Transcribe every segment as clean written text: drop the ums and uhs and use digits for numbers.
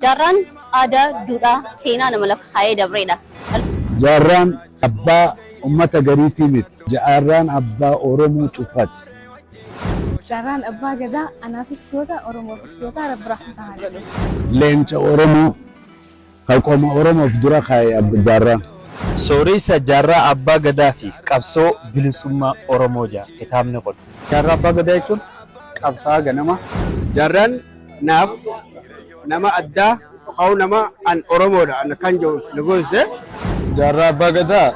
Jarran aadaa duudhaa seenaa nama lafa haayee dabreedha. Jarran abbaa ummata gariitii miti. Jarran abbaa Oromoo cufaati. Jarran abbaa gadaa anaafis goota Oromoofis goota Rabbi rahmata haa godhu. Leenca Oromoo haqooma Oromoof dura kaa'e Jarran. Sooressa Jaarraa Abbaa Gadaa fi qabsoo bilisummaa Oromoo kitaabni qolu. Jaarraa Abbaa Gadaa jechuun qabsaa ganama. Jarran naaf nama addaa yookaan nama an Oromoodha an kan jiru filagoose. Jaarraa Abbaa Gadaa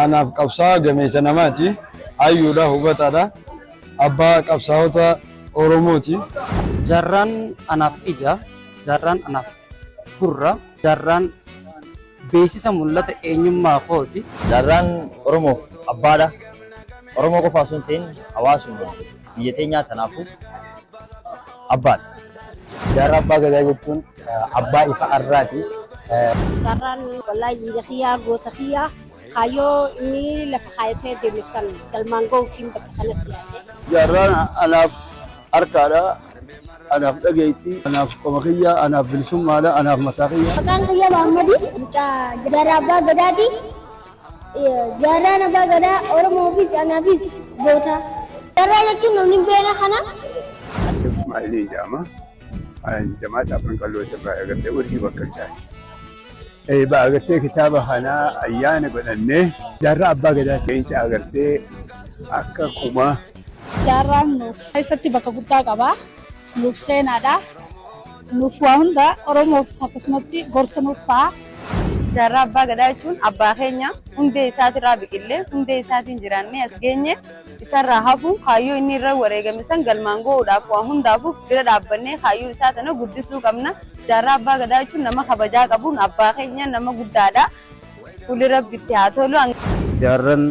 anaaf qabsaa gameessa namaati. Hayyuudha hubataadha. Abbaa qabsaa'ota Oromooti. Jarran anaaf ija, jarran anaaf gurra, jarran beeksisa mul'ata eenyummaa kooti. Jaarraan Oromoof abbaadha. Oromoo qofa osoo hin ta'in hawaasummaa biyya teenyaa tanaafuu abbaadha. Jaarraa Abbaa Gadaa jechuun abbaa ifa arraati. Jarran wallahi dhiira kiyyaa goota kiyyaa kaayyoo inni lafa kaayatee deemesan galmaan ga'uufiin bakka kanatti yaade. Jarran anaaf harkaadha. Anaaf dhageettii, anaaf qoma kiyyaa, anaaf bilisummaadha, anaaf mataa kiyyaa. Maqaan kiyya Mahammadi, Jaarraa Abbaa Gadaati. Jaarraan Abbaa Gadaa Oromoofis anaafis goota. Jaarraa jechuun namni beena kana. Ismaa'ilii jedhama. Jamaata afran qalloota irraa agartee urjii bakka jaati. Agartee kitaaba kanaa ayyaana godhannee Jaarraa Abbaa Gadaa keenca agartee akka kuma. Jaarraan nuuf keessatti bakka guddaa qaba. Nuuf seenaadha. Nuuf waa hunda Oromoofis akkasumatti gorsa nuuf ta'a. Jaarraa Abbaa Gadaa jechuun abbaa keenya hundee isaatirraa biqilee hundee isaatiin jiraannee as geenye isarraa hafu kaayyoo inni irra wareegame san galmaan ga'uudhaaf waa hundaafuu bira dhaabbannee kaayyoo isaa tana guddisuu qabna. Jaarraa Abbaa Gadaa jechuun nama kabajaa qabuun abbaa keenya nama guddaadha. Fuulli rabbitti haa tolu. Jaarran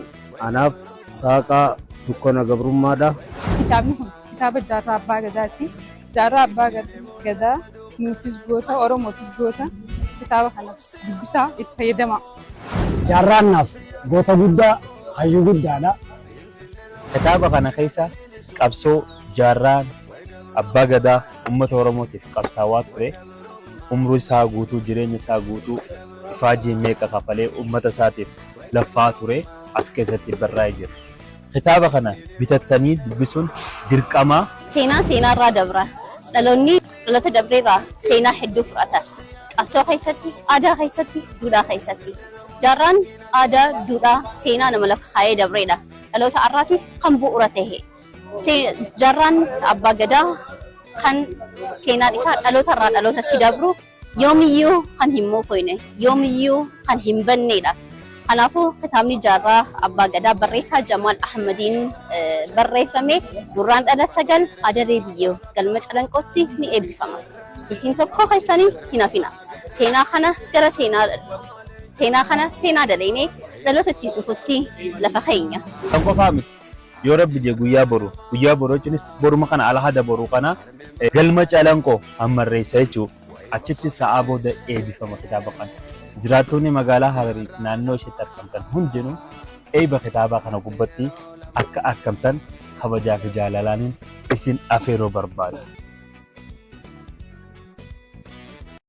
anaaf saaqaa dukkana gabrummaadha. Kitaabni kun kitaaba Jaarraa Abbaa Gadaati. Jaarraa Abbaa Gadaa nuufis goota Oromoofis goota kitaaba kana dubbisaa itti fayyadama. Jaarraan naaf goota guddaa hayyuu guddaadha. Kitaaba kana keessa qabsoo Jaarraan Abbaa Gadaa uummata Oromootiif qabsaawaa ture. Umrii isaa guutuu jireenya isaa guutuu ifaajii meeqa kafalee uummata isaatiif laffaa ture as keessatti barraa'ee jira. Kitaaba kana bitattanii dubbisuun dirqamaa. Seenaarraa dabra. Dhaloonni dhaloota dabreerraa seenaa hedduu fudhata. Qabsoo keessatti, aadaa keessatti, duudhaa keessatti. Jaarraan aadaa, duudhaa, seenaa nama lafa haayee dabreedha. Dhaloota har'aatiif kan bu'uura ta'e. Jaarraan Abbaa Gadaa kan seenaan isaa dhaloota irraa dhalootatti dabru yoomiyyuu kan hin moofne, yoomiyyuu kan hin bannedha. Kanaafuu kitaabni Jaarraa Abbaa Gadaa barreessaa Jamaal Ahmadiin barreeffame gurraan dhala sagal adaree biyyoo galma calanqootti ni eebbifama. Isin tokko keessanii hin hafina. Seenaa kana gara seenaa dalaynee dhaloota itti dhufutti lafa keenya. Kan qofaa miti yoo rabbi jee guyyaa boru jechuunis boruma kana alhada boru kana galma calanqoo hammarreessa jechuun achitti sa'aa booda eebbifama kitaaba kana. Jiraattonni magaalaa Hararii naannoo isheetti argamtan hundinuu eebba kitaaba kana gubbatti akka argamtan kabajaa fi jaalalaaniin isin afeeroo barbaadu.